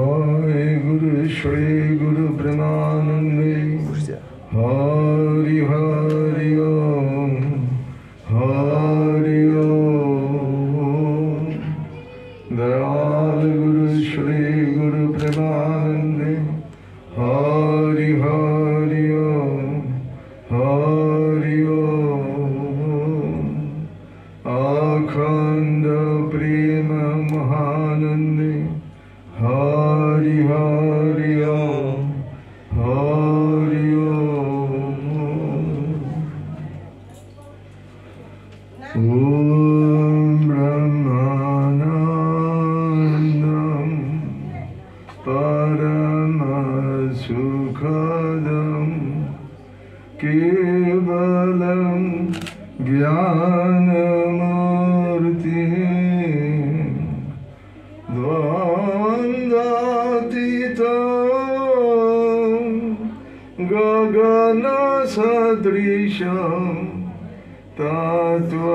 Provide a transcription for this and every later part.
जय गुरु श्री गुरु प्रेमानंदे हरि हरि ओम हरि ओम। दयाल गुरु श्री गुरु प्रेमानंदे हरि हरि ओम हरि ओम। अखंड प्रेम महानंदे हरि हरि ओम हरि ओम। ओम ब्रह्मानंदं परम सुखदं केवलं ज्ञानमूर्ति द्वन्द्वातीतं गगनसदृशं तत्त्वमस्यादि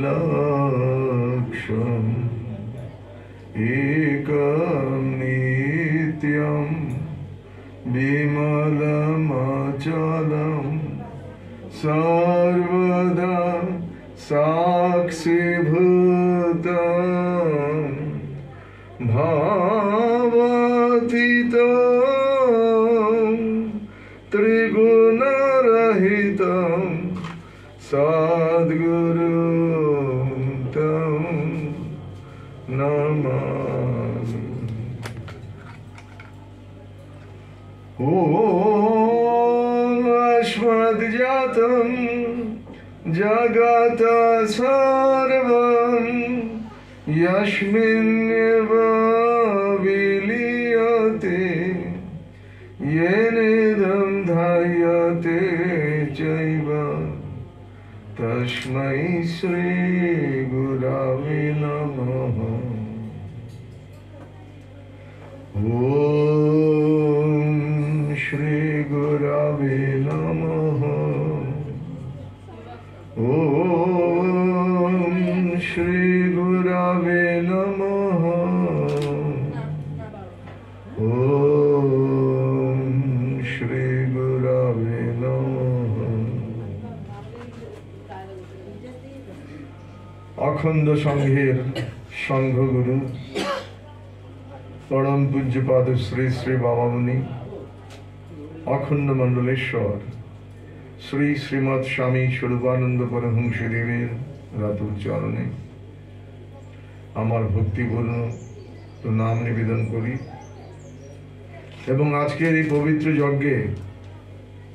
लक्ष्यम् एकं नित्यं विमलमचलं सर्वदा साक्षीभूतं भावातीतं त्रिगुणरहितं सद्गुरुं तं नमामि। ॐ अस्मद्जातं जगत् सर्वं यस्मिन्नेव विलीयते येनेदं धार्यते चैव तस्मै श्री गुरवे नमः। ॐ श्री गुरवे नमः। ॐ श्री गुरवे नमः। ॐ श्री गुरवे नमः। अखंड संघेर संघगुरु परम पूज्यपाद श्री श्री बाबामुनि अखंड मंडलेश्वर श्री श्रीमद स्वामी स्वरूपानंद परमहंस देवेर रातुल चरणे आमार भक्तिपूर्ण प्रणाम निवेदन करी एवं आजकेर এই पवित्र यज्ञे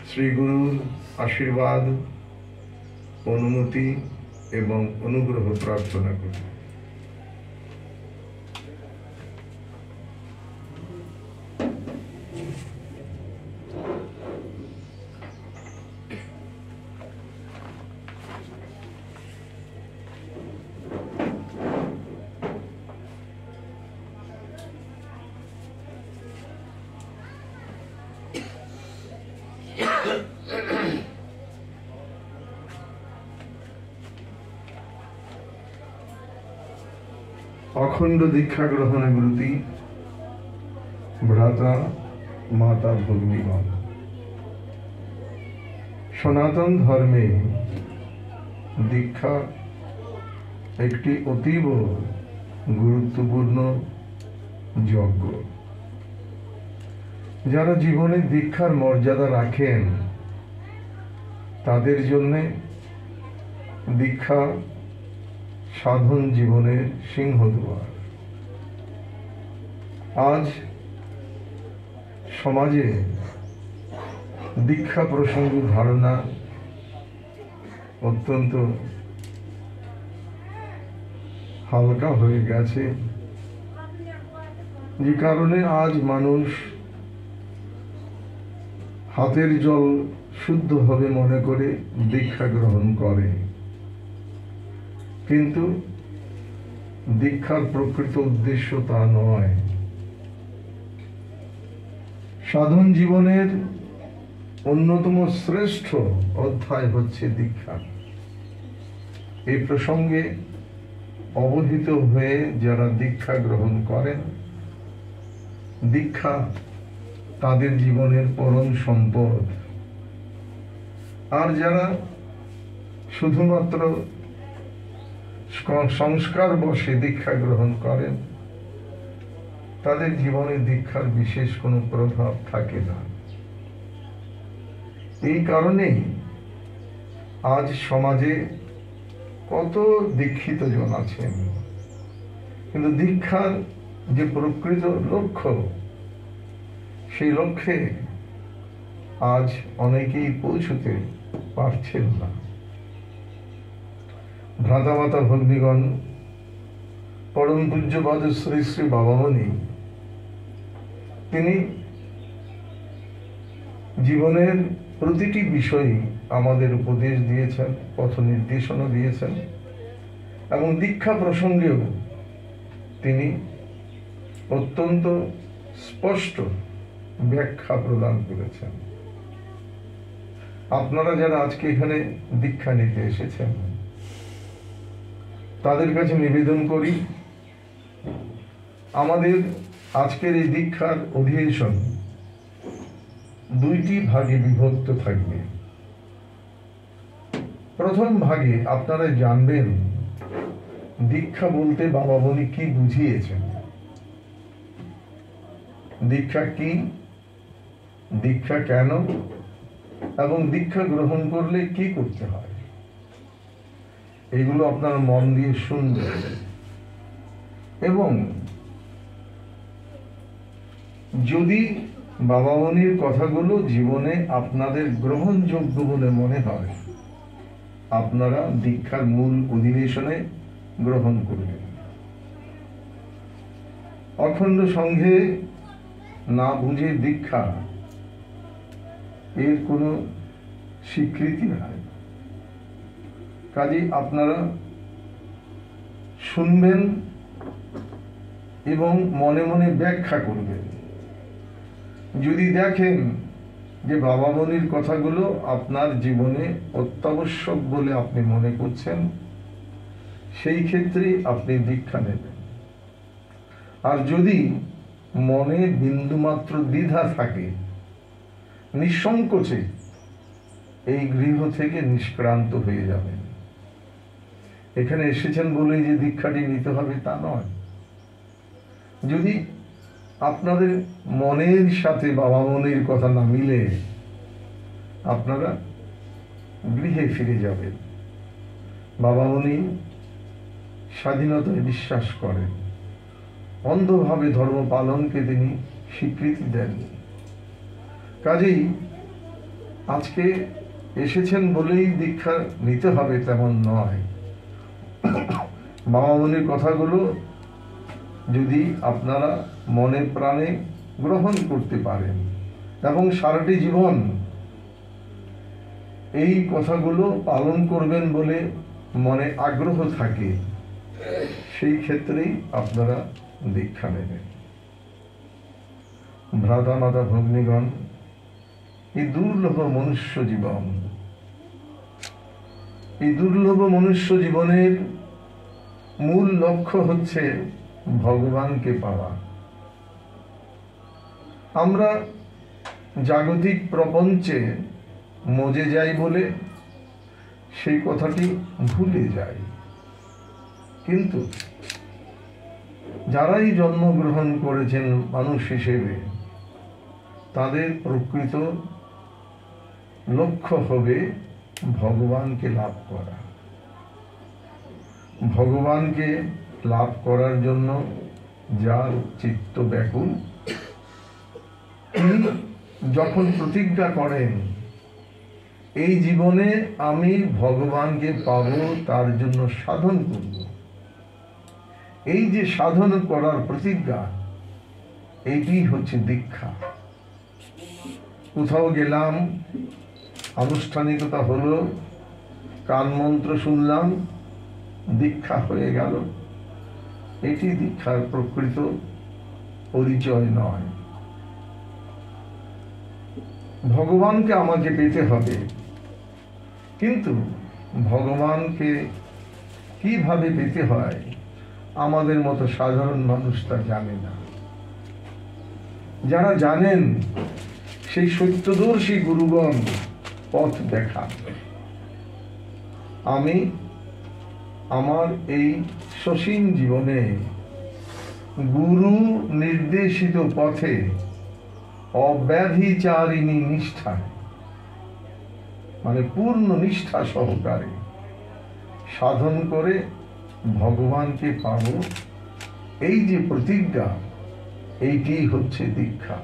श्री गुरुर आशीर्वाद अनुमति एवं अनुग्रह प्रार्थना करी। अखंड दीक्षा ग्रहण गुरुति भ्राता माता भगिनीगण सनातन धर्मे दीक्षा एकटी अतीव गुरुत्वपूर्ण यज्ञ। যারা জীবনে দীক্ষার মর্যাদা রাখেন তাদের জন্য দীক্ষা সাধন জীবনের সিংহদ্বার। আজ সমাজে দীক্ষা প্রসঙ্গে ধারণা অত্যন্ত হালকা হয়ে গেছে, যে কারণে আজ মানুষ হাতের জল শুদ্ধ হবে মনে করে দীক্ষা গ্রহণ করে, কিন্তু দীক্ষার প্রকৃত উদ্দেশ্য তা নয়। সাধন জীবনের অন্যতম শ্রেষ্ঠ অধ্যায় হচ্ছে দীক্ষা। এই প্রসঙ্গে অবহিত হয়ে যারা দীক্ষা গ্রহণ করেন, দীক্ষা তাদের জীবনের পরম সম্পদ। আর যারা শুধুমাত্র সংস্কার বশে দীক্ষা গ্রহণ করেন, তাদের জীবনে দীক্ষার বিশেষ কোনো প্রভাব থাকে না। এই কারণেই আজ সমাজে কত দীক্ষিত জন আছেন, কিন্তু দীক্ষার যে প্রকৃত লক্ষ্য, সেই লক্ষ্যে আজ অনেকেই পৌঁছতে পারছেন না। ভ্রাতামাতা ভগ্নীগণ, পরম পূজ্যপাদ শ্রী শ্রী বাবামণি তিনি জীবনের প্রতিটি বিষয়ে আমাদের উপদেশ দিয়েছেন, পথ নির্দেশনা দিয়েছেন, এবং দীক্ষা প্রসঙ্গেও তিনি অত্যন্ত স্পষ্ট ব্যাখ্যা প্রদান করেছেন। আপনারা যারা আজকে এখানে দীক্ষা নিতে এসেছেন, তাদের কাছে নিবেদন করি, আমাদের আজকের এই দীক্ষার অধিবেশন দুইটি ভাগে বিভক্ত থাকবে। প্রথম ভাগে আপনারা জানবেন দীক্ষা বলতে বাবামণি কি বুঝিয়েছেন, দীক্ষা কি, দীক্ষা কেন, এবং দীক্ষা গ্রহণ করলে কি করতে হয়। এগুলো আপনারা মন দিয়ে শুনবেন এবং যদি বাবামণির কথাগুলো জীবনে আপনাদের গ্রহণযোগ্য বলে মনে হয়, আপনারা দীক্ষার মূল অধিবেশনে গ্রহণ করবেন। অখণ্ড সংঘে না বুঝে দীক্ষা এর কোনো স্বীকৃতি নাই। কাজে আপনারা শুনবেন এবং মনে মনে ব্যাখ্যা করবেন। যদি দেখেন যে বাবামণির কথাগুলো আপনার জীবনে অত্যাবশ্যক বলে আপনি মনে করছেন, সেই ক্ষেত্রে আপনি দীক্ষা নেবেন। আর যদি মনে বিন্দুমাত্র দ্বিধা থাকে, নিঃসংকোচে এই গৃহ থেকে নিষ্ক্রান্ত হয়ে যাবেন। এখানে এসেছেন বলেই যে দীক্ষাটি নিতে হবে তা নয়। যদি আপনাদের মনের সাথে বাবামণির কথা না মিলে, আপনারা গৃহে ফিরে যাবেন। বাবামণি স্বাধীনতায় বিশ্বাস করেন, অন্ধভাবে ধর্ম পালনকে তিনি স্বীকৃতি দেন। কাজেই আজকে এসেছেন বলেই দীক্ষা নিতে হবে তেমন নয়। বাবামণির কথাগুলো যদি আপনারা মনে প্রাণে গ্রহণ করতে পারেন এবং সারাটি জীবন এই কথাগুলো পালন করবেন বলে মনে আগ্রহ থাকে, সেই ক্ষেত্রেই আপনারা দীক্ষা নেবেন। ভ্রাতা মাতা ভগ্নীগণ, এই দুর্লভ মনুষ্য জীবন, এই দুর্লভ মনুষ্য জীবনের মূল লক্ষ্য হচ্ছে ভগবানকে পাওয়া। আমরা জাগতিক প্রপঞ্চে মজে যাই বলে সেই কথাটি ভুলে যাই, কিন্তু যারাই জন্মগ্রহণ করেছেন মানুষ হিসেবে, তাদের প্রকৃত লক্ষ্য হবে ভগবানকে লাভ করা। ভগবানকে লাভ করার জন্য যার চিত্ত ব্যাকুল, তিনি যখন প্রতিজ্ঞা করেন এই জীবনে আমি ভগবানকে পাব, তার জন্য সাধন করব, এই যে সাধন করার প্রতিজ্ঞা, এইটি হচ্ছে দীক্ষা। কোথাও গেলাম, আনুষ্ঠানিকতা হলো, কান মন্ত্র শুনলাম, দীক্ষা হয়ে গেল, এটি দীক্ষার প্রকৃত পরিচয় নয়। ভগবানকে আমাকে পেতে হবে, কিন্তু ভগবানকে কিভাবে পেতে হয় আমাদের মতো সাধারণ মানুষ তা জানে না। যারা জানেন সেই সত্যদর্শী গুরুগণ পথ দেখান। আমি আমার এই সসীম জীবনে গুরু নির্দেশিত পথে অব্যাধিচারিণী নিষ্ঠায়, মানে পূর্ণ নিষ্ঠা সহকারে সাধন করে ভগবানকে পাব, এই যে প্রতিজ্ঞা, এইটি হচ্ছে দীক্ষা।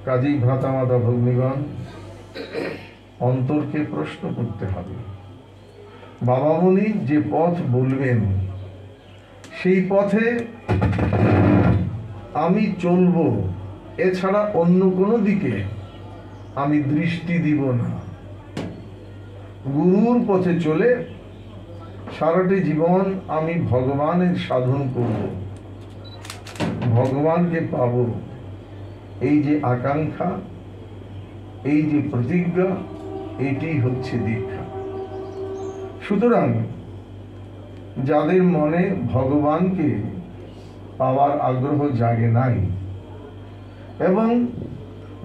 কাজেই ভ্রাতামাতা ভগ্নীগণ, অন্তরকে প্রশ্ন করতে হবে। বাবা মুনি যে পথ বলবেন সেই পথে আমি চলব, এছাড়া অন্য কোনো দিকে আমি দৃষ্টি দিব না। গুরুর পথে চলে সারাটি জীবন আমি ভগবানের সাধন করব, ভগবানকে পাব, এই যে আকাঙ্ক্ষা, এই যে প্রতিজ্ঞা, এটি হচ্ছে দীক্ষা। সুতরাং যাদের মনে ভগবানকে পাওয়ার আগ্রহ জাগে নাই এবং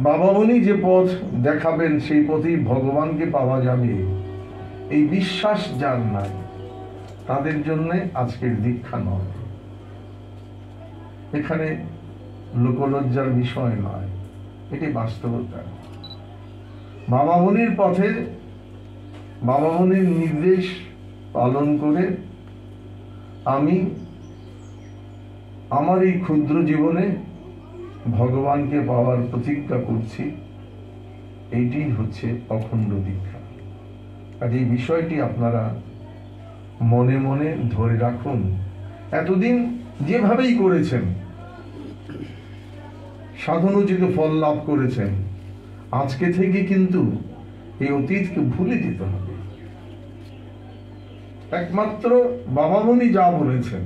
বাবা মুনি যে পথ দেখাবেন সেই পথেই ভগবানকে পাওয়া যাবে, এই বিশ্বাস যার নাই, তাদের জন্য আজকের দীক্ষা নয়। এখানে লোকলজ্জার বিষয় নয়, এটি বাস্তবতা। বাবা মুনির পথে বাবা মুনির নির্দেশ পালন করে আমি আমার এই ক্ষুদ্র জীবনে ভগবানকে পাওয়ার প্রতিজ্ঞা করছি, এইটি হচ্ছে অখণ্ড দীক্ষা। আর এই বিষয়টি আপনারা মনে মনে ধরে রাখুন। এতদিন যেভাবেই করেছেন, সাধনোচিত ফল লাভ করেছেন, আজকে থেকে কিন্তু এই অতীতকে ভুলে যেতে হবে। একমাত্র বাবা মুনি যা বলেছেন,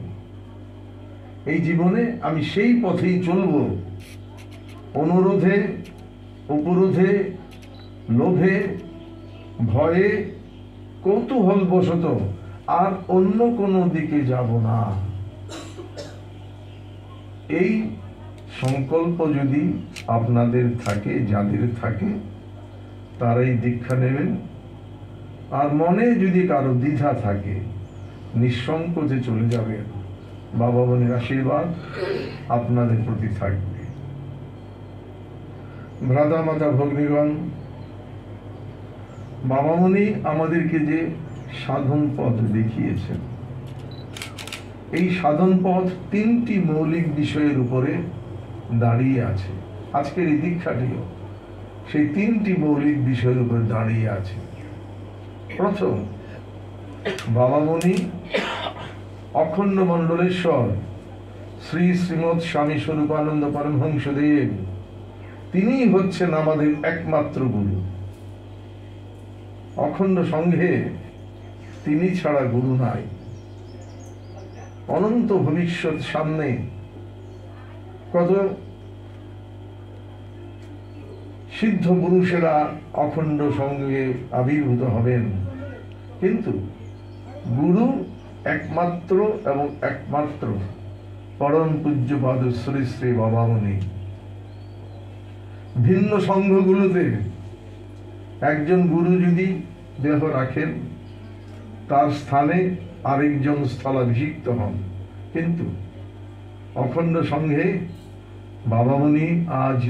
এই জীবনে আমি সেই পথেই চলব। অনুরোধে, উপরোধে, লোভে, ভয়ে, কৌতূহল বশত আর অন্য কোনো দিকে যাব না। এই সংকল্প যদি আপনাদের থাকে, যাদের থাকে, তারাই দীক্ষা নেবেন। আর মনে যদি কারো দ্বিধা থাকে, নিঃসংকোচে চলে যাবেন। বাবা মুনির আশীর্বাদ আপনাদের প্রতি থাকবে। ভ্রাতা মাতা ভগ্নীগণ, বাবা মুনি আমাদেরকে যে সাধন পথ দেখিয়েছেন, এই সাধন পথ তিনটি মৌলিক বিষয়ের উপরে দাঁড়িয়ে আছে। আজকের এই দীক্ষাটিও সেই তিনটি মৌলিক বিষয়ের উপরে দাঁড়িয়ে আছে। প্রথম, বাবা মুনি অখণ্ড মণ্ডলেশ্বর শ্রী শ্রীমৎ স্বামী স্বরূপানন্দ পরমহংসদেব, তিনি হচ্ছেন আমাদের একমাত্র গুরু। অখণ্ড সংঘে তিনি ছাড়া গুরু নাই। অনন্ত ভবিষ্যৎ সামনে কত সিদ্ধ পুরুষেরা অখণ্ড সঙ্গে আবির্ভূত হবেন, কিন্তু গুরু একমাত্র এবং একমাত্র পরম পূজ্যপাদ শ্রী শ্রী বাবা মুনি। ভিন্ন সংঘগুলোতে একজন গুরু যদি দেহ রাখেন, তার স্থানে আরেকজন স্থলাভিষিক্ত হন, কিন্তু অখণ্ড সংঘে বাবা মুনি আজ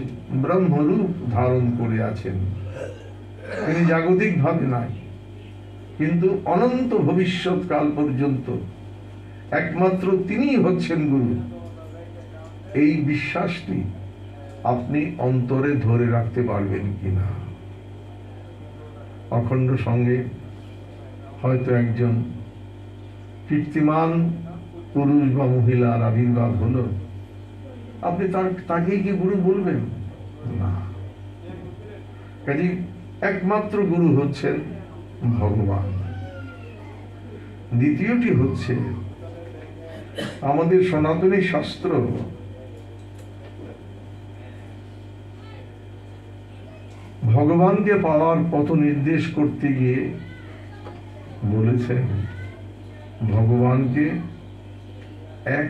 ব্রহ্মরূপ ধারণ করে আছেন। তিনি জাগতিক ভাবে নাই, কিন্তু অনন্ত ভবিষ্যৎ কাল পর্যন্ত একমাত্র তিনি হচ্ছেন গুরু। এই বিশ্বাসটি আপনি অন্তরে ধরে রাখতে পারবেন কিনা? অখণ্ড সঙ্গে হয়তো একজন কীর্তিমান পুরুষ বা মহিলার আবির্ভাব হলো, আপনি তাকেই কি গুরু বলবেন? না। কাজে একমাত্র গুরু হচ্ছেন ভগবান। দ্বিতীয়টি হচ্ছে, আমাদের সনাতনী শাস্ত্র ভগবানকে পাওয়ার পথ নির্দেশ করতে গিয়ে বলেছেন, ভগবানকে এক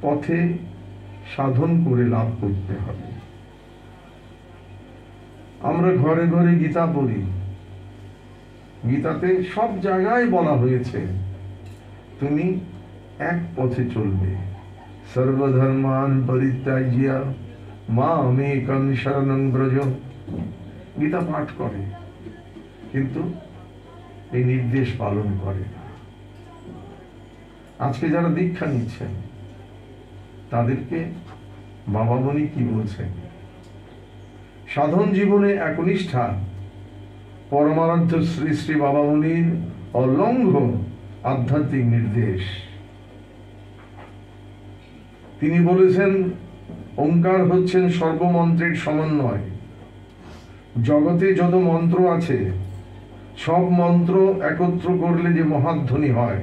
পথে সাধন করে লাভ করতে হবে। আমরা ঘরে ঘরে গীতা পড়ি, গীতাতে সব জায়গায় বলা হয়েছে তুমি এক পথে চলবে। সর্বধর্মান পরিত্যাজ্য মামেকং শরণং ব্রজ। গীতা পাঠ করে কিন্তু এই নির্দেশ পালন করে না। আজকে যারা দীক্ষা নিচ্ছেন তাদেরকে বাবা মনি কি বলছেন? সাধন জীবনে একনিষ্ঠা পরমারাধ্য শ্রী শ্রী বাবা মনির অলঙ্ঘ আধ্যাত্মিক নির্দেশ। তিনি বলেছেন ওঙ্কার হচ্ছেন সর্বমন্ত্রের সমন্বয়। জগতে যত মন্ত্র আছে সব মন্ত্র একত্র করলে যে মহাধ্বনি হয়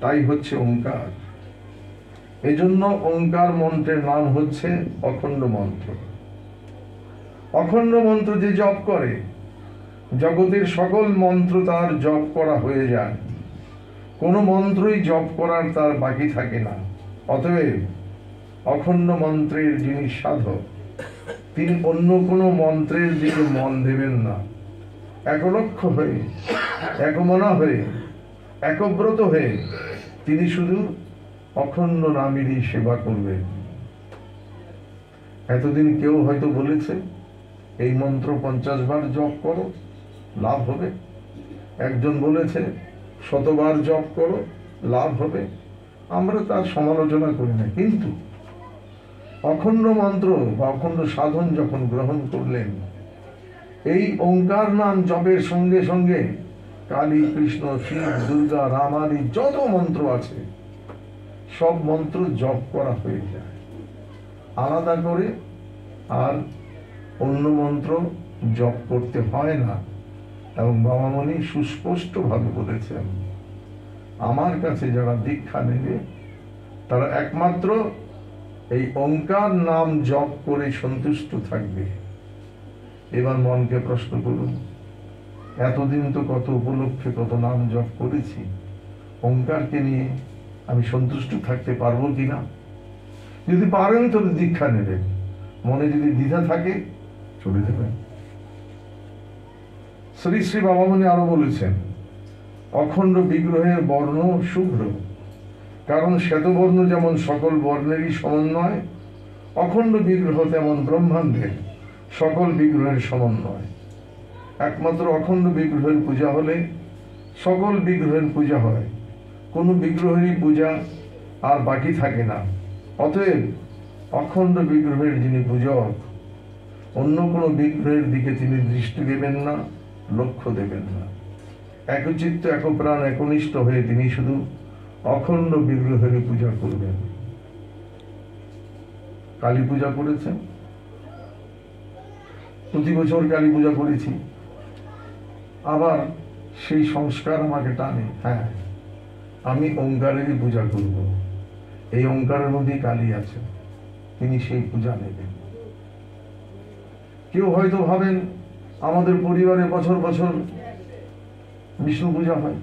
তাই হচ্ছে ওঙ্কার। এজন্য ওঙ্কার মন্ত্রের নাম হচ্ছে অখণ্ড মন্ত্র। অখণ্ড মন্ত্র যে জপ করে জগতের সকল মন্ত্র তার জপ করা হয়ে যায়, কোনো মন্ত্রই জপ করার তার বাকি থাকে না। অতএব অখণ্ড মন্ত্রের যিনি সাধক তিনি অন্য কোনো মন্ত্রের দিকে মন দেবেন না। একলক্ষ হয়ে, একমনা হয়ে, একব্রত হয়ে তিনি শুধু অখণ্ড নামেরই সেবা করবেন। এতদিন কেউ হয়তো বলেছে এই মন্ত্র 50 বার জপ করো লাভ হবে, একজন বলেছে 100 বার জপ করো লাভ হবে। আমরা তার সমালোচনা করি না, কিন্তু অখণ্ড মন্ত্র বা অখণ্ড সাধন যখন গ্রহণ করলেন, এই ওঙ্কার নাম জপের সঙ্গে সঙ্গে কালী, কৃষ্ণ, শিব, দুর্গা, রাম আদি যত মন্ত্র আছে সব মন্ত্র জপ করা হয়ে যায় আলাদা করে, আর অন্য মন্ত্র জপ করতে হয় না। এবং বাবা মনি সুস্পষ্ট ভাবে বলেছেন আমার কাছে যারা দীক্ষা নেবে তারা একমাত্র এই ওঙ্কার নাম জপ করে সন্তুষ্ট থাকবে। এবার মনকে প্রশ্ন করুন, এতদিন তো কত উপলক্ষে কত নাম জপ করেছি, ওঙ্কারকে নিয়ে আমি সন্তুষ্ট থাকতে পারবো কিনা? যদি পারেন তবে দীক্ষা নেবেন, মনে যদি দ্বিধা থাকে চলে যাবেন। শ্রী শ্রী বাবা মনি আরো বলেছেন অখণ্ড বিগ্রহের বর্ণ শুভ্র, কারণ শ্বেতবর্ণ যেমন সকল বর্ণেরই সমন্বয়, অখণ্ড বিগ্রহ তেমন ব্রহ্মাণ্ডের সকল বিগ্রহের সমন্বয়। একমাত্র অখণ্ড বিগ্রহের পূজা হলে সকল বিগ্রহের পূজা হয়, কোনো বিগ্রহেরই পূজা আর বাকি থাকে না। অতএব অখণ্ড বিগ্রহের যিনি পূজক অন্য কোনো বিগ্রহের দিকে তিনি দৃষ্টি দেবেন না, লক্ষ্য দেবেন না। একচিত্ত, একপ্রাণ, একনিষ্ঠ হয়ে তিনি শুধু অখণ্ড বিগ্রহের পূজা করবেন। কালী পূজা করেছেন, প্রতি বছর কালী পূজা করেছি, আবার সেই সংস্কার আমাকে টানে, হ্যাঁ আমি ওঙ্কারেরই পূজা করব। এই ওঙ্কারের মধ্যেই কালী আছে, তিনি সেই পূজা নেবেন। কেউ হয়তো ভাবেন আমাদের পরিবারে বছর বছর বিষ্ণু পূজা হয়,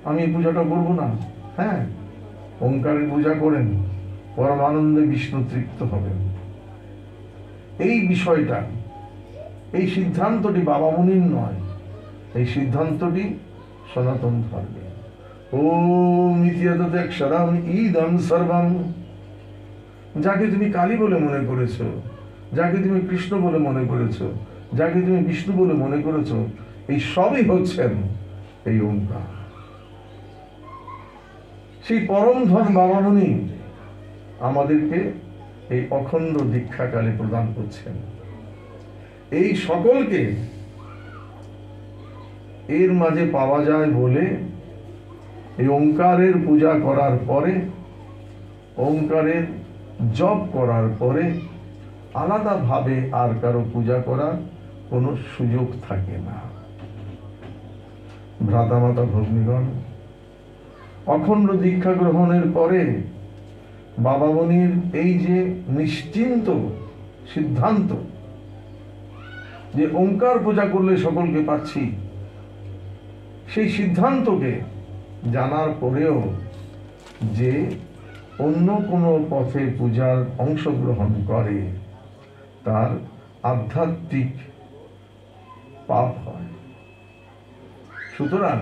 আমি এই পূজাটা করব না। হ্যাঁ, ওঙ্কারের পূজা করেন, পরমানন্দে বিষ্ণু তৃপ্ত হবেন। এই বিষয়টা, এই সিদ্ধান্তটি বাবা মুনির নয়, এই সিদ্ধান্তটি সনাতন ধর্মে। ওম ইত্যেতৎ অক্ষরম ইদং সর্বং। যাকে তুমি কালী বলে মনে করেছো, যাকে তুমি কৃষ্ণ বলে মনে করেছো, যাকে তুমি বিষ্ণু বলে মনে করেছো, এই সবই হচ্ছেন এই ওঙ্কার। সেই পরম ধন বাবা মুনি আমাদেরকে এই অখণ্ড দীক্ষাকালে প্রদান করছেন। এই সকলকে এর মাঝে পাওয়া যায় বলে এই ওঙ্কারের পূজা করার পরে, ওঙ্কারের জপ করার পরে আলাদাভাবে আর কারো পূজা করার কোনো সুযোগ থাকে না। ভ্রাতামাতা ভগ্নীগণ, অখণ্ড দীক্ষা গ্রহণের পরে বাবা মনির এই যে নিশ্চিন্ত সিদ্ধান্ত যে ওঙ্কার পূজা করলে সকলকে পাচ্ছি, সেই সিদ্ধান্তকে জানার পরেও যে অন্য কোনো পথে পূজার অংশগ্রহণ করে তার আধ্যাত্মিক পাপ হয়। সুতরাং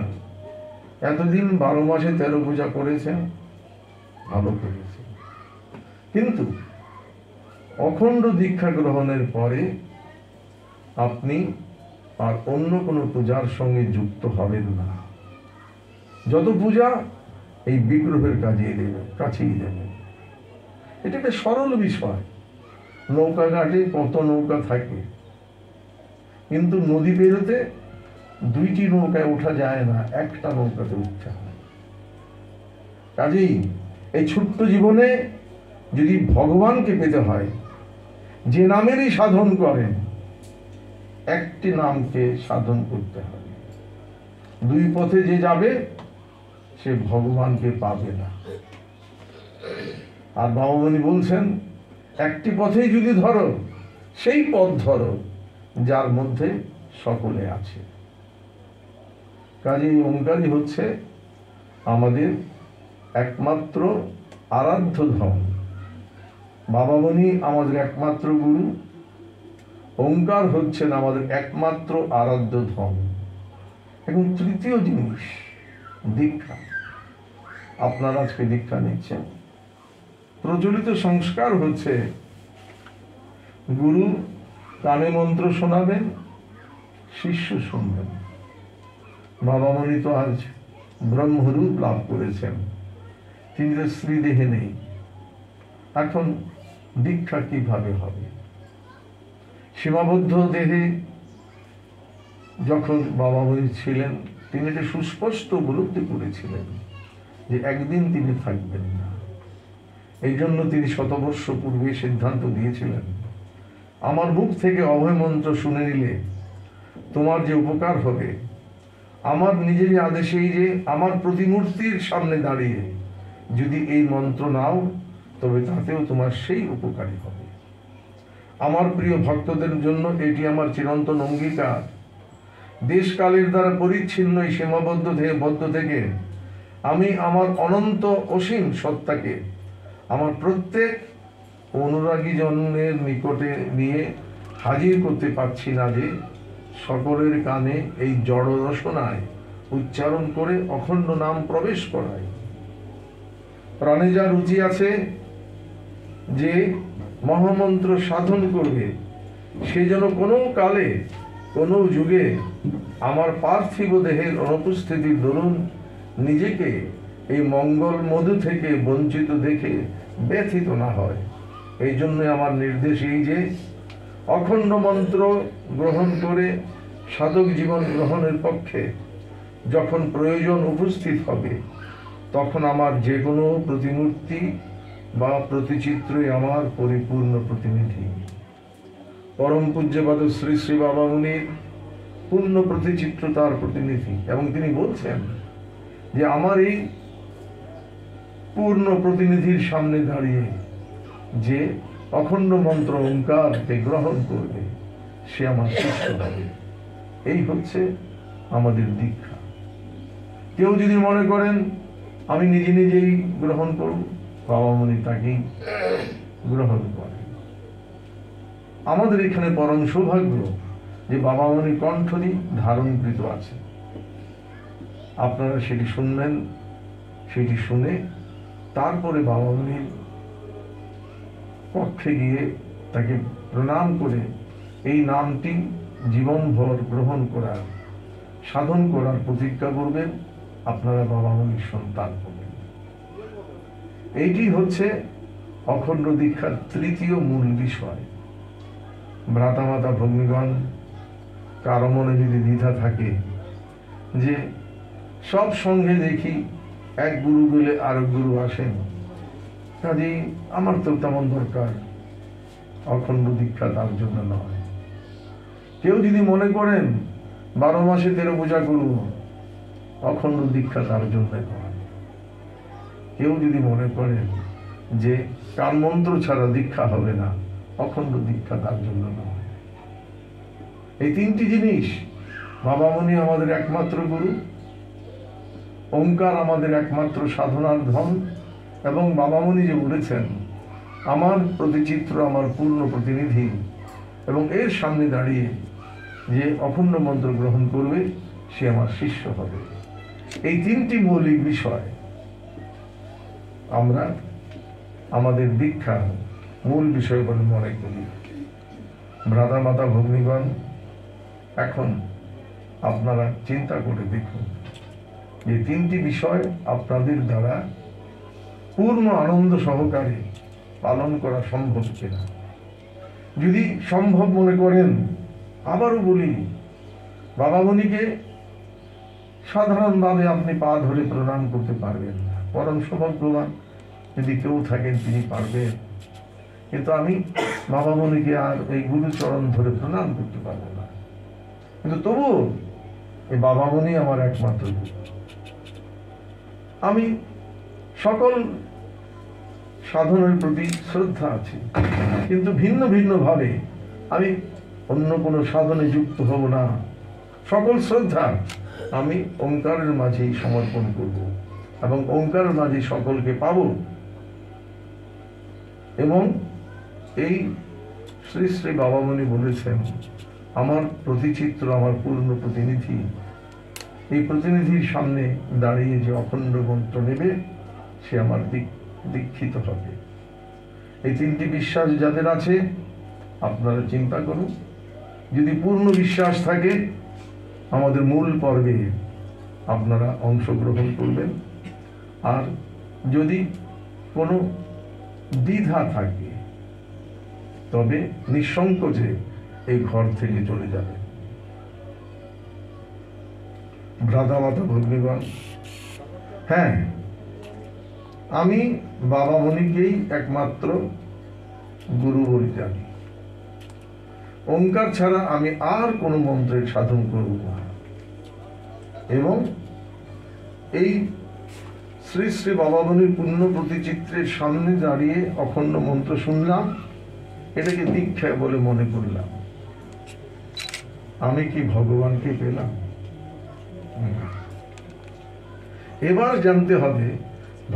এতদিন 12 মাসে 13 পূজা করেছেন, ভালো করেছেন, কিন্তু অখণ্ড দীক্ষা গ্রহণের পরে আপনি আর অন্য কোনো পূজার সঙ্গে যুক্ত হবেন না। যত পূজা এই বিগ্রহের কাছেই দেবেন। এটা একটা সরল বিষয়। নৌকা ঘাটে কত নৌকা থাকে, কিন্তু নদী পেরোতে 2টি নৌকায় ওঠা যায় না, একটা নৌকাতে উঠতে হয়। কাজেই এই ছোট্ট জীবনে যদি ভগবানকে পেতে হয়, যে নামেরই সাধন করেন, একটি নামকে সাধন করতে হবে। 2 পথে যে যাবে সে ভগবানকে পাবে না। আর বাবামণি বলছেন, একটি পথেই যদি ধরো, সেই পথ ধরো যার মধ্যে সকলে আছে। কাজেই ওঙ্কারই হচ্ছে আমাদের একমাত্র আরাধ্য ধন। বাবামণি আমাদের একমাত্র গুরু, ওঙ্কার হচ্ছেন আমাদের একমাত্র আরাধ্য ধন। এবং তৃতীয় জিনিস দীক্ষা। আপনারা আজকে দীক্ষা নিচ্ছেন। প্রচলিত সংস্কার হচ্ছে গুরু কানে মন্ত্র শোনাবেন, শিষ্য শুনবেন। বাবামণি তো আজ ব্রহ্মরূপ লাভ করেছেন, তিনি তো শ্রীদেহে নেই। এখন দীক্ষা কিভাবে হবে? সীমাবদ্ধ দেহে যখন বাবামণি ছিলেন, তিনি এটা সুস্পষ্ট উপলব্ধি করেছিলেন যে একদিন তিনি থাকবেন না। এই জন্য তিনি শতবর্ষ পূর্বে সিদ্ধান্ত দিয়েছিলেন, আমার মুখ থেকে অভয় মন্ত্র শুনে নিলে তোমার যে উপকার হবে, আমার নিজেরই আদেশেই যে আমার প্রতিমূর্তির সামনে দাঁড়িয়ে যদি এই মন্ত্র নাও, তবে তাতেও তোমার সেই উপকারী হবে। আমার প্রিয় ভক্তদের জন্য এটি আমার চিরন্তন অঙ্গীকার। দেশকালের দ্বারা পরিচ্ছিন্ন এই সীমাবদ্ধ বদ্ধ থেকে আমি আমার অনন্ত অসীম সত্তাকে আমার প্রত্যেক অনুরাগী জনের নিকটে নিয়ে হাজির করতে পারছি না, যে সকলের কানে এই জড় রসনায় উচ্চারণ করে অখণ্ড নাম প্রবেশ করায়। প্রাণে যা রুচি আছে যে মহামন্ত্র সাধন করবে, সে যেন কোনো কালে কোনো যুগে আমার পার্থিব দেহের অনুপস্থিতির দরুন নিজেকে এই মঙ্গল মধু থেকে বঞ্চিত দেখে ব্যথিত না হয়। এই জন্য আমার নির্দেশ এই যে অখণ্ড মন্ত্র গ্রহণ করে সাধক জীবন গ্রহণের পক্ষে যখন প্রয়োজন উপস্থিত হবে, তখন আমার যে কোনো প্রতিমূর্তি বা প্রতিচিত্রই আমার পরিপূর্ণ প্রতিনিধি। পরম পূজ্যপাদ শ্রী শ্রী বাবামণির পূর্ণ প্রতিচিত্র তার প্রতিনিধি। এবং তিনি বলছেন যে আমার এই পূর্ণ প্রতিনিধির সামনে দাঁড়িয়ে যে অখণ্ড মন্ত্র ওঙ্কারকে গ্রহণ করবে, সে আমার শিষ্য হবে। এই হচ্ছে আমাদের দীক্ষা। কেউ যদি মনে করেন আমি নিজে নিজেই গ্রহণ করব, বাবামণি তাকেই গ্রহণ করে। আমাদের এখানে পরম সৌভাগ্য যে বাবামণি কণ্ঠটি ধারণকৃত আছে। আপনারা সেটি শুনবেন, সেটি শুনে তারপরে বাবামণির পক্ষে গিয়ে তাকে প্রণাম করে এই নামটি জীবনভর গ্রহণ করার, সাধন করার প্রতিজ্ঞা করবেন। আপনারা বাবামণির সন্তান হবেন। এইটি হচ্ছে অখণ্ড দীক্ষার তৃতীয় মূল বিষয়। ভ্রাতামাতা ভগ্নীগণ, কারো মনে যদি দ্বিধা থাকে যে সব সঙ্গে দেখি এক গুরু গেলে আরেক গুরু আসেন, কাজেই আমার তো তেমন দরকার, অখণ্ড দীক্ষা তার জন্য নয়। কেউ যদি মনে করেন 12 মাসে 13 পূজা করব, অখণ্ড দীক্ষা তার জন্য নয়। কেউ যদি মনে করেন যে কান মন্ত্র ছাড়া দীক্ষা হবে না, অখণ্ড দীক্ষা তার জন্য নয়। এই 3টি জিনিস, বাবামণি আমাদের একমাত্র গুরু, ওঙ্কার আমাদের একমাত্র সাধনার ধন, এবং বাবামণি যে বলেছেন আমার প্রতিচিত্র আমার পূর্ণ প্রতিনিধি, এবং এর সামনে দাঁড়িয়ে যে অখণ্ড মন্ত্র গ্রহণ করবে সে আমার শিষ্য হবে। এই তিনটি মৌলিক বিষয় আমরা আমাদের দীক্ষার মূল বিষয় বলে মনে করি। ভ্রাতা মাতা ভগ্নীগণ, এখন আপনারা চিন্তা করে দেখুন যে তিনটি বিষয় আপনাদের দ্বারা পূর্ণ আনন্দ সহকারে পালন করা সম্ভব কিনা। যদি সম্ভব মনে করেন, আবারও বলি, বাবামণিকে সাধারণভাবে আপনি পা ধরে প্রণাম করতে পারবেন না। পরম সৌভাগ্যবান যদি কেউ থাকেন তিনি পারবেন, কিন্তু আমি বাবামণিকে আর এই গুরুচরণ ধরে প্রণাম করতে পারবো না। কিন্তু তবুও এই বাবামণি আমার একমাত্র গুরু। আমি সকল সাধনের প্রতি শ্রদ্ধা আছে, কিন্তু ভিন্ন ভিন্ন ভাবে আমি অন্য কোনো সাধনে যুক্ত হব না। সকল শ্রদ্ধা আমি ওঙ্কারের মাঝেই সমর্পণ করব এবং ওঙ্কারের মাঝে সকলকে পাব। এবং এই শ্রী শ্রী বাবামণি বলেছেন আমার প্রতিচিত্র আমার পূর্ণ প্রতিনিধি। এই প্রতিনিধির সামনে দাঁড়িয়ে যে অখণ্ড মন্ত্র নেবে সে আমার দীক্ষিত হবে। এই তিনটি বিশ্বাস যাদের আছে আপনারা চিন্তা করুন। যদি পূর্ণ বিশ্বাস থাকে আমাদের মূল পর্বে আপনারা অংশগ্রহণ করবেন, আর যদি কোনো দ্বিধা থাকে তবে নিঃসংকোচে এই ঘর থেকে চলে যাবে। ভ্রাতা মাতা ভগ্নীগণ, হ্যাঁ, আমি বাবামণিকেই একমাত্র গুরু বলে জানি। ওঙ্কার ছাড়া আমি আর কোনো মন্ত্রের সাধন করব না। এবং এই শ্রী শ্রী বাবামণির পূর্ণ প্রতিচিত্রের সামনে দাঁড়িয়ে অখণ্ড মন্ত্র শুনলাম, এটাকে দীক্ষা বলে মনে করলাম। আমি কি ভগবানকে পেলাম? এবার জানতে হবে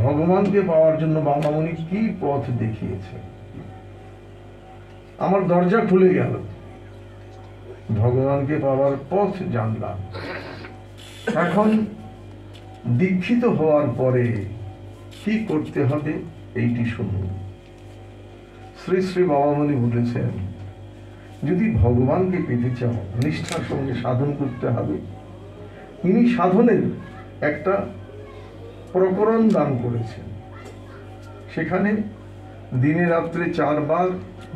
ভগবানকে পাওয়ার জন্য বাবামণি কি পথ দেখিয়েছে। আমার দরজা খুলে গেল, ভগবানকে পাওয়ার পথ জানলাম। এখন দীক্ষিত হওয়ার পরে কি করতে হবে এইটি শুনুন। শ্রী শ্রী বাবামণি বলেছেন যদি ভগবানকে পেতে চাও নিষ্ঠার সঙ্গে সাধন করতে হবে। ইনি সাধনের একটা প্রকরণ দান করেছেন, সেখানে দিনে রাত্রে 4 বার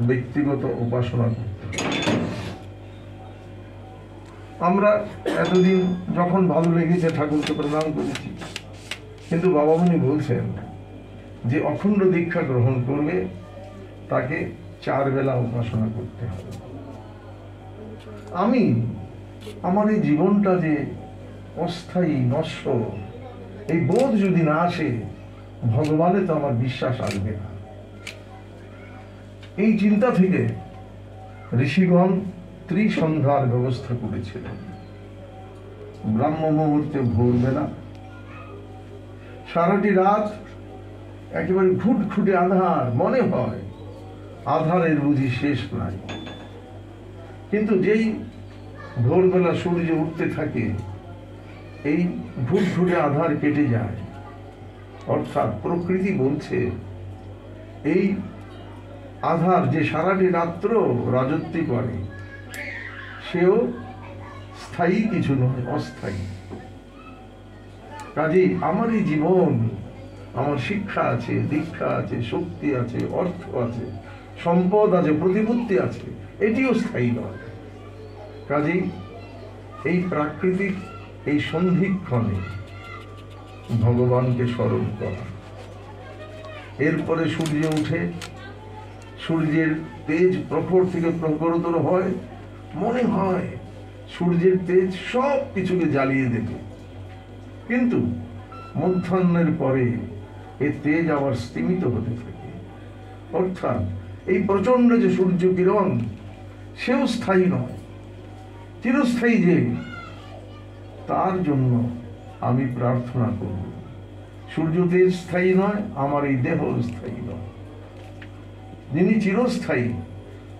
ব্যক্তিগত উপাসনা করতে হবে। আমরা এতদিন যখন ভালো লেগেছে ঠাকুরকে প্রণাম করেছি, কিন্তু বাবামণি বলছেন যে অখণ্ড দীক্ষা গ্রহণ করবে তাকে 4 বেলা উপাসনা করতে হবে। আমি আমার এই জীবনটা যে অস্থায়ী নশ্বর, এই বোধ যদি না আসে ভগবানে তো আমার বিশ্বাস আসবে না। এই চিন্তা থেকে ঋষিগণ ত্রিসন্ধ্যার ব্যবস্থা করেছিলেন। ব্রাহ্ম মুহূর্তে ভোরবেলা সারাটি রাত একেবারে ঘুটঘুটে আধার, মনে হয় আধারের বুঝি শেষ নাই। কিন্তু যেই ভোরবেলা সূর্য উঠতে থাকে এই ঘুটঘুটে আধার কেটে যায়। অর্থাৎ প্রকৃতি বলছে এই আধার যে সারাটি রাত্র রাজত্ব করে সেও স্থায়ী কিছু নয়, অস্থায়ী। কাজেই আমার এই জীবন, আমার শিক্ষা আছে, দীক্ষা আছে, শক্তি আছে, অর্থ আছে, সম্পদ আছে, প্রতিপত্তি আছে, এটিও স্থায়ী নয়। কাজেই এই প্রাকৃতিক এই সন্ধিক্ষণে ভগবানকে স্মরণ করা। এরপরে সূর্য উঠে, সূর্যের তেজ প্রখর থেকে প্রখরতর হয়, মনে হয় সূর্যের তেজ সব কিছুকে জ্বালিয়ে দেবে। কিন্তু মধ্যাহ্নের পরে এই তেজ আবার স্তিমিত হতে থাকে। অর্থাৎ এই প্রচন্ড যে সূর্য কিরণ সেও স্থায়ী নয়, চিরস্থায়ী যে, তার জন্য আমি প্রার্থনা করব সূর্য তেজ স্থায়ী নয়, আমার এই দেহ স্থায়ী নয়। যিনি চিরস্থায়ী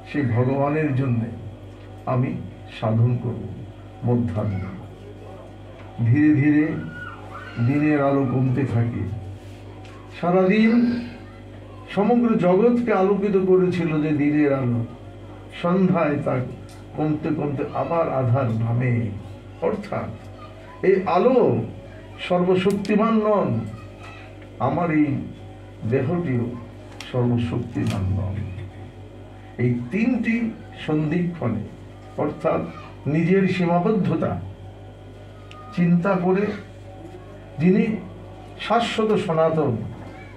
সেই ভগবানের জন্য আমি সাধন করব মধ্যাহ্ন। ধীরে ধীরে দিনের আলো কমতে থাকে। সারাদিন সমগ্র জগৎকে আলোকিত করেছিল যে দিনের আলো, সন্ধ্যায় তা কমতে কমতে আবার আধার নামে। অর্থাৎ এই আলো সর্বশক্তিমান নন, আমার এই দেহটিও সর্বশক্তিমান নন। এই তিনটি সন্ধিক্ষণে অর্থাৎ নিজের সীমাবদ্ধতা চিন্তা করে যিনি শাশ্বত সনাতন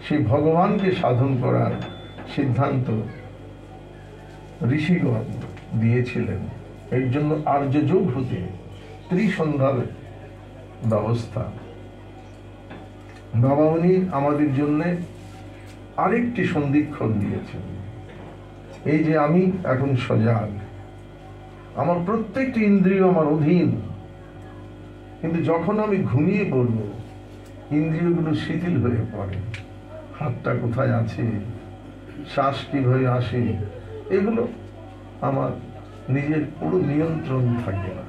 সেই ভগবানকে সাধন করার সিদ্ধান্ত ঋষিগণ দিয়েছিলেন। এর জন্য আর্য যুগ হতে ত্রিসন্ধ্যার ব্যবস্থা। বাবা উনি আমাদের জন্য আরেকটি সন্ধিক্ষণ দিয়েছেন। এই যে আমি এখন সজাগ, আমার প্রত্যেকটি ইন্দ্রিয় আমার অধীন, কিন্তু যখন আমি ঘুমিয়ে পড়ব ইন্দ্রিয়গুলো শিথিল হয়ে পড়ে। হাতটা কোথায় আছে, শ্বাস কিভাবে আসে, এগুলো আমার নিজের পুরো নিয়ন্ত্রণ থাকে না।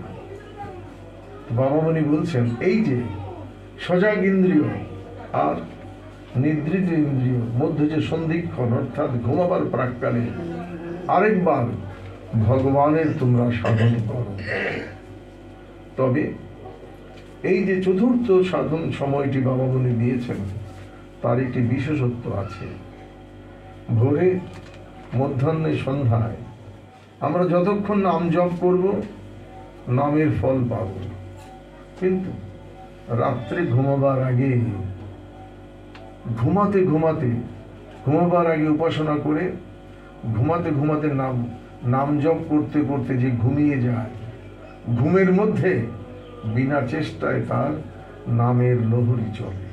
বাবা মনি বলছেন এই যে সজাগ ইন্দ্রিয় আর নিদ্রিত ইন্দ্রিয় মধ্যে যে সন্ধিক্ষণ অর্থাৎ ঘুমাবার প্রাক্কালে আরেকবার ভগবানের তোমরা সাধন করো। তবে এই যে চতুর্থ সাধন সময়টি বাবা মনি দিয়েছেন তার একটি বিশেষত্ব আছে। ভোরে, মধ্যাহ্নে, সন্ধ্যায় আমরা যতক্ষণ নাম জপ করব নামের ফল পাব, কিন্তু রাত্রে ঘুমাবার আগে ঘুমাবার আগে উপাসনা করে ঘুমাতে ঘুমাতে নাম জপ করতে করতে যে ঘুমিয়ে যায়, ঘুমের মধ্যে বিনা চেষ্টায় তার নামের লহরী চলে।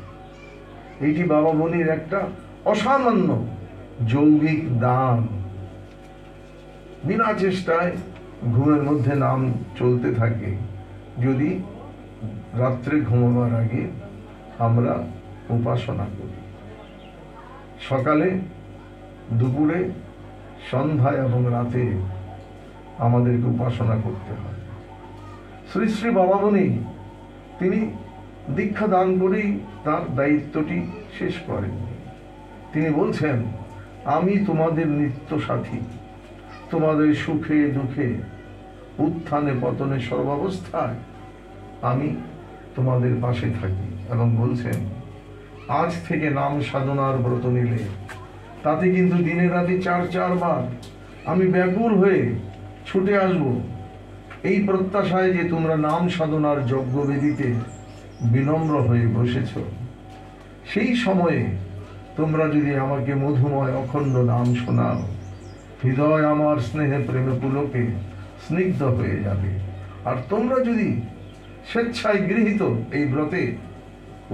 এইটি বাবা মনির একটা অসামান্য যৌগিক দান। বিনা চেষ্টায় ঘুমের মধ্যে নাম চলতে থাকে যদি রাত্রে ঘুমাবার আগে আমরা উপাসনা করি। সকালে, দুপুরে, সন্ধ্যায় এবং রাতে আমাদেরকে উপাসনা করতে হয়। শ্রী শ্রী বাবা মনি তিনি দীক্ষা দান করেই তার দায়িত্বটি শেষ করেন। তিনি বলছেন, আমি তোমাদের নিত্য সাথী, তোমাদের সুখে দুঃখে উত্থানে পতনে সর্বাবস্থায় আমি তোমাদের পাশে থাকি। এবং বলছেন আজ থেকে নাম সাধনার ব্রত নিলে তাতে কিন্তু দিনে রাতে 4 বার আমি ব্যাকুল হয়ে ছুটে আসব, এই প্রত্যাশায় যে তোমরা নাম সাধনার যজ্ঞবেদিতে বিনম্র হয়ে বসেছ। সেই সময়ে তোমরা যদি আমাকে মধুময় অখণ্ড নাম শোনাও, হৃদয় আমার স্নেহে প্রেমে পুলকে স্নিগ্ধ হয়ে যাবে। আর তোমরা যদি স্বেচ্ছায় গৃহীত এই ব্রতে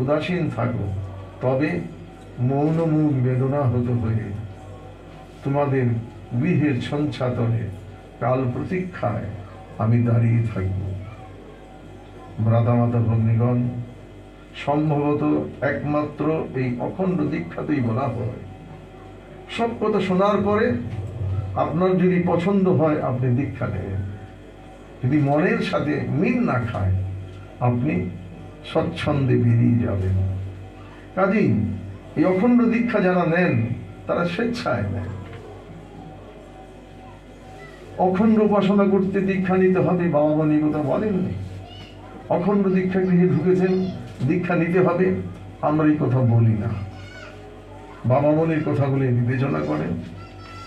উদাসীন থাকো, তবে মৌন মুখ বেদনা হতে হয়ে তোমাদের গৃহের সঞ্চাতনে কাল প্রতীক্ষায় আমি দাঁড়িয়ে থাকব। ভ্রাতামাতা ভগ্নীগণ, সম্ভবত একমাত্র এই অখণ্ড দীক্ষাতেই বলা হয়, সব কথা শোনার পরে আপনার যদি পছন্দ হয় আপনি দীক্ষা নেবেন, যদি মনের সাথে মিল না খায় আপনি স্বচ্ছন্দে বেরিয়ে যাবেন। কাজেই এই অখণ্ড দীক্ষা যারা নেন তারা স্বেচ্ছায় নেন। অখণ্ড উপাসনা করতে দীক্ষা নিতে হবে বাবা মনি কথা বলেননি। অখণ্ড দীক্ষা গৃহে ঢুকেছেন, দীক্ষা নিতে হবে, আমরা এই কথা বলি না। বাবা মনির কথাগুলি বিবেচনা করেন,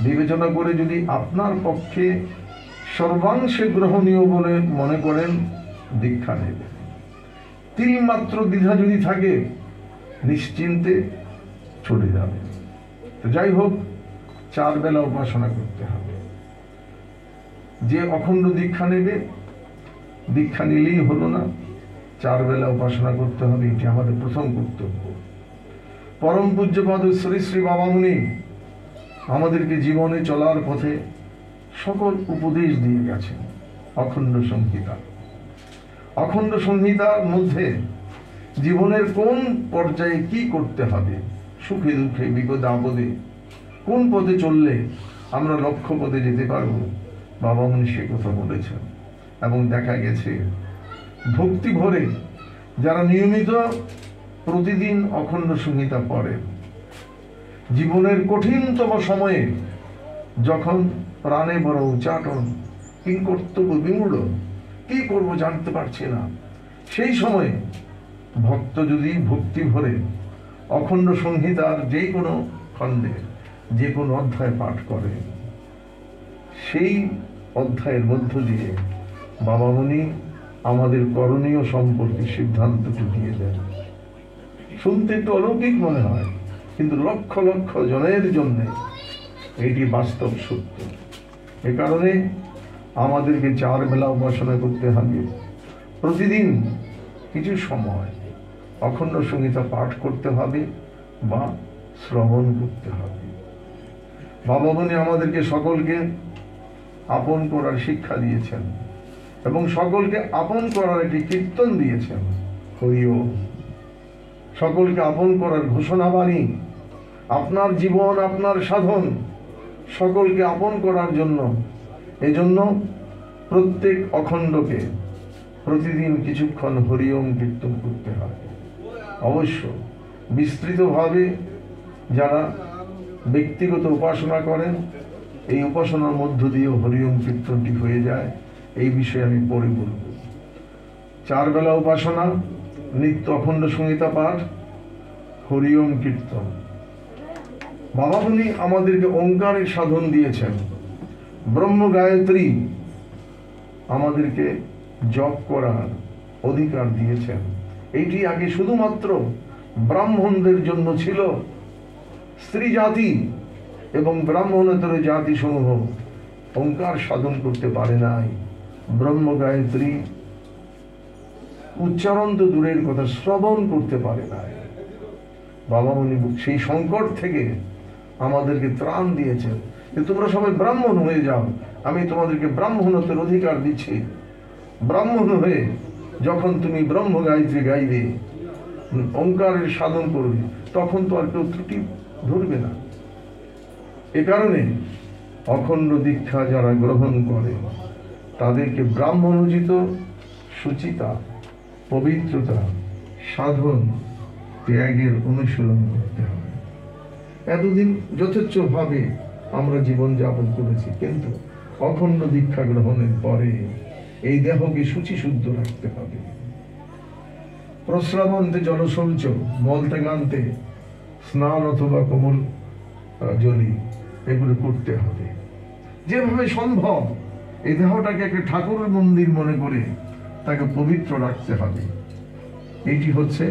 বিবেচনা করে যদি আপনার পক্ষে সর্বাংশে গ্রহণীয় বলে মনে করেন দীক্ষা নেবেন। তিলমাত্র দ্বিধা যদি থাকে নিশ্চিন্তে ছুটে যাবে। তো যাই হোক, 4 বেলা উপাসনা করতে হবে। যে অখণ্ড দীক্ষা নেবে, দীক্ষা নিলেই হলো না, 4 বেলা উপাসনা করতে হবে, এটি আমাদের প্রথম কর্তব্য। পরম পূজ্যপাদ শ্রী শ্রী বাবা মুনি আমাদেরকে জীবনে চলার পথে সকল উপদেশ দিয়ে গেছেন। অখণ্ড সংহিতা, অখণ্ড সংহিতার মধ্যে জীবনের কোন পর্যায়ে কি করতে হবে, সুখে দুঃখে বিপদে আপদে কোন পথে চললে আমরা লক্ষ্য পথে যেতে পারবো, বাবা মনি সে কথা বলেছেন। এবং দেখা গেছে ভক্তি ভরে যারা নিয়মিত প্রতিদিন অখণ্ড সংহিতা পড়ে, জীবনের কঠিনতম সময়ে যখন প্রাণে বড় উচ্চাটন, কি কর্তব্য বিমূঢ়, কি করব জানতে পারছি না, সেই সময়ে ভক্ত যদি ভক্তি ভরে অখণ্ড সংহিতার যে কোনো খণ্ডে যে কোনো অধ্যায় পাঠ করে, সেই অধ্যায়ের মধ্য দিয়ে বাবা মনি আমাদের করণীয় সম্পর্কে সিদ্ধান্তটি দিয়ে দেন। শুনতে একটু অলৌকিক মনে হয়, কিন্তু লক্ষ লক্ষ জনের জন্য এটি বাস্তব সত্য। এ কারণে আমাদেরকে 4 বেলা উপাসনা করতে হবে, প্রতিদিন কিছু সময় অখণ্ড সংহিতা পাঠ করতে হবে বা শ্রবণ করতে হবে। বাবা মনি আমাদেরকে সকলকে আপন করার শিক্ষা দিয়েছেন এবং সকলকে আপন করার একটি কীর্তন দিয়েছেন, হরিও। সকলকে আপন করার ঘোষণা বাণী, আপনার জীবন আপনার সাধন, সকলকে আপন করার জন্য। এজন্য প্রত্যেক অখণ্ডকে প্রতিদিন কিছুক্ষণ হরিওম কীর্তন করতে হয়। অবশ্য বিস্তৃতভাবে যারা ব্যক্তিগত উপাসনা করেন, এই উপাসনার মধ্য দিয়েও হরিওম কীর্তনটি হয়ে যায়। এই বিষয়ে আমি পরে বলব। 4 বেলা উপাসনা, নিত্য অখণ্ড সংহিতা পাঠ, হরিওম কীর্তন। বাবা মনি আমাদেরকে ওঙ্কারের সাধন দিয়েছেন, ব্রহ্ম গায়ত্রী আমাদেরকে জপ করার অধিকার দিয়েছেন। এইটি আগে শুধুমাত্র ব্রাহ্মণদের জন্য ছিল। স্ত্রী জাতি এবং ব্রাহ্মণেতর জাতি সমূহ ওঙ্কার সাধন করতে পারে নাই। ব্রহ্ম গায়ত্রী উচ্চারণ তো দূরের কথা, শ্রবণ করতে পারে নাই। বাবা মনি সেই সংকট থেকে আমাদেরকে ত্রাণ দিয়েছেন যে তোমরা সবাই ব্রাহ্মণ হয়ে যাও, আমি তোমাদেরকে ব্রাহ্মণত্বের অধিকার দিচ্ছি। ব্রাহ্মণ হয়ে যখন তুমি ব্রহ্ম গায়ত্রী গাইবে, ওঙ্কারের সাধন করবে, তখন তো আর কেউ ত্রুটি ধরবে না। এ কারণে অখণ্ড দীক্ষা যারা গ্রহণ করে তাদেরকে ব্রাহ্মণোচিত সুচিতা, পবিত্রতা, সাধন, ত্যাগের অনুশীলন করতে হবে। এতদিন যথেচ্ছভাবে আমরা জীবনযাপন করেছি, কিন্তু অখণ্ড দীক্ষা গ্রহণের পরে এই দেহকে শুচিশুদ্ধ রাখতে হবে। প্রস্রাবান্তে জলশৌচ, মলত্যাগান্তে স্নান অথবা কোমল জলি, এগুলো করতে হবে। যেভাবে সম্ভব এই দেহটাকে একটা ঠাকুরের মন্দির মনে করে তাকে পবিত্র রাখতে হবে। এটি হচ্ছে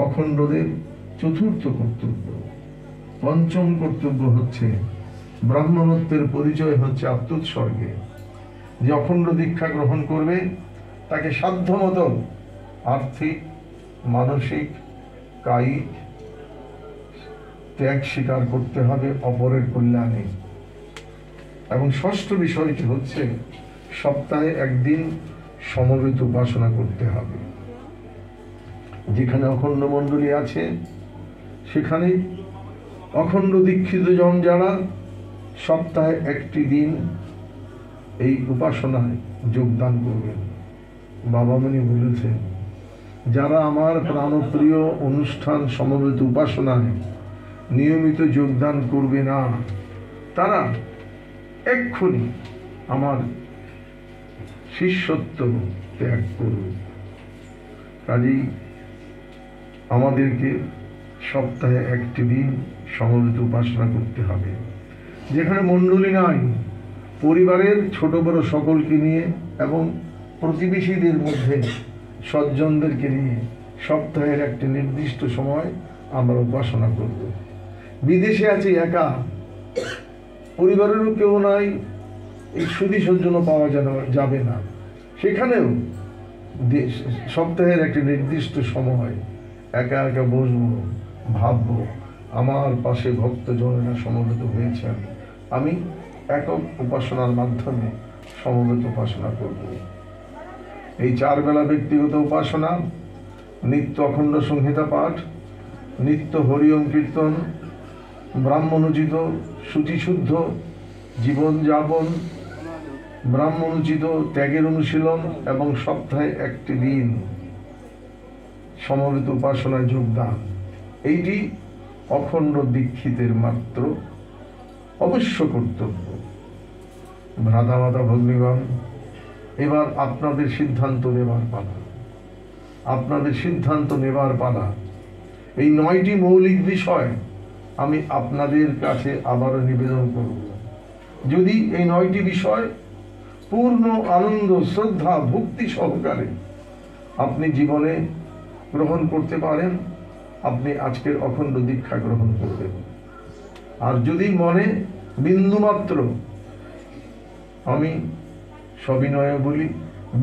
অখণ্ডদের 4র্থ কর্তব্য। 5ম কর্তব্য হচ্ছে ব্রাহ্মণত্বের পরিচয় হচ্ছে আত্মোৎসর্গে। যে অখণ্ড দীক্ষা গ্রহণ করবে তাকে সাধ্যমতো আর্থিক, মানসিক, কায়িক ত্যাগ স্বীকার করতে হবে অপরের কল্যাণে। এবং 6ষ্ঠ বিষয়টি হচ্ছে সপ্তাহে 1 দিন সমবেত উপাসনা করতে হবে। যেখানে অখণ্ড মণ্ডলী আছে সেখানে অখণ্ড দীক্ষিত জন যারা সপ্তাহে 1টি দিন এই উপাসনায় যোগদান করবেন। বাবা মনি বলেছেন, যারা আমার প্রাণপ্রিয় অনুষ্ঠান সমবেত উপাসনায় নিয়মিত যোগদান করবে না, তারা এক্ষুনি আমার শিষ্যত্ব ত্যাগ করবে। কাজেই আমাদেরকে সপ্তাহে 1টি দিন সমবেত উপাসনা করতে হবে। যেখানে মণ্ডলী নাই, পরিবারের ছোট বড় সকলকে নিয়ে এবং প্রতিবেশীদের মধ্যে সজ্জনদেরকে নিয়ে সপ্তাহের একটি নির্দিষ্ট সময় আমরা উপাসনা করব। বিদেশে আছে একা, পরিবারেরও কেউ নাই, এই সুধী সজ্জন পাওয়া যাবে না, সেখানেও সপ্তাহের একটি নির্দিষ্ট সময় একা একা বসবো, ভাববো আমার পাশে ভক্তজনেরা সমবেত হয়েছেন, আমি একক উপাসনার মাধ্যমে সমবেত উপাসনা করব। এই 4 বেলা ব্যক্তিগত উপাসনা, নিত্য অখণ্ড সংহিতা পাঠ, নিত্য হরিওম কীর্তন, ব্রাহ্মণোচিত শুচিশুদ্ধ জীবনযাপন, ব্রাহ্মণোচিত ত্যাগের অনুশীলন এবং সপ্তাহে একটি দিন সমবেত উপাসনায় যোগদান, এইটি অখণ্ড দীক্ষিতের মাত্র অবশ্য কর্তব্য। ভ্রাতামাতা ভগ্নীগণ, এবার আপনাদের সিদ্ধান্ত নেবার পালা, আপনাদের সিদ্ধান্ত নেবার পালা। এই 9টি মৌলিক বিষয় আমি আপনাদের কাছে আবারও নিবেদন করব। যদি এই 9টি বিষয় পূর্ণ আনন্দ, শ্রদ্ধা, ভক্তি সহকারে আপনি জীবনে গ্রহণ করতে পারেন, আপনি আজকের অখণ্ড দীক্ষা গ্রহণ করবেন। আর যদি মনে বিন্দুমাত্র, আমি সবিনয়ে বলি,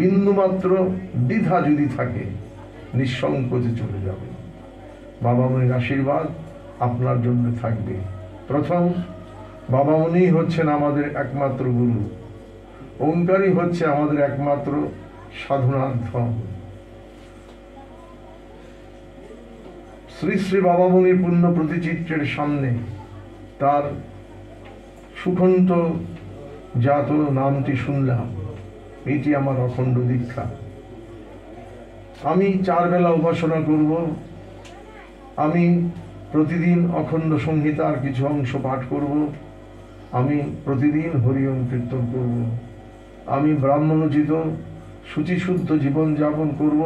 বিন্দুমাত্র দ্বিধা যদি থাকে, নিঃসংকোচে চলে যাবেন। বাবা মনির আশীর্বাদ আপনার জন্য থাকবে। প্রথম, বাবা মনি হচ্ছেন আমাদের একমাত্র গুরু, ওঙ্কারই হচ্ছে আমাদের একমাত্র সাধনার ধন। শ্রী শ্রী বাবা মনির পূর্ণ প্রতিচিত্রের সামনে তার সুকণ্ঠ জাত নামটি শুনলাম, এটি আমার অখণ্ড দীক্ষা। আমি 4 বেলা উপাসনা করব, আমি প্রতিদিন অখণ্ড সংহিতার কিছু অংশ পাঠ করব, আমি প্রতিদিন হরিওম কীর্তন করব, আমি ব্রাহ্মণোচিত শুচিশুদ্ধ জীবনযাপন করব,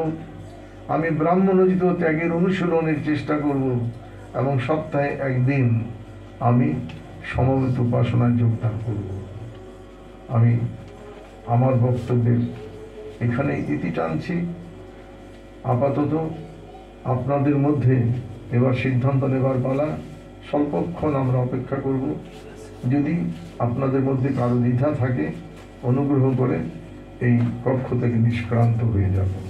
আমি ব্রাহ্মণোচিত ত্যাগের অনুশীলনের চেষ্টা করব এবং সপ্তাহে একদিন আমি সমবেত উপাসনায় যোগদান করব। আমি আমার বক্তব্যের এখানে ইতি টানছি। আপাতত আপনাদের মধ্যে এবার সিদ্ধান্ত নেবার পালা। স্বল্পক্ষণ আমরা অপেক্ষা করব। যদি আপনাদের মধ্যে কারো দ্বিধা থাকে, অনুগ্রহ করে এই কক্ষ থেকে নিষ্ক্রান্ত হয়ে যাবেন।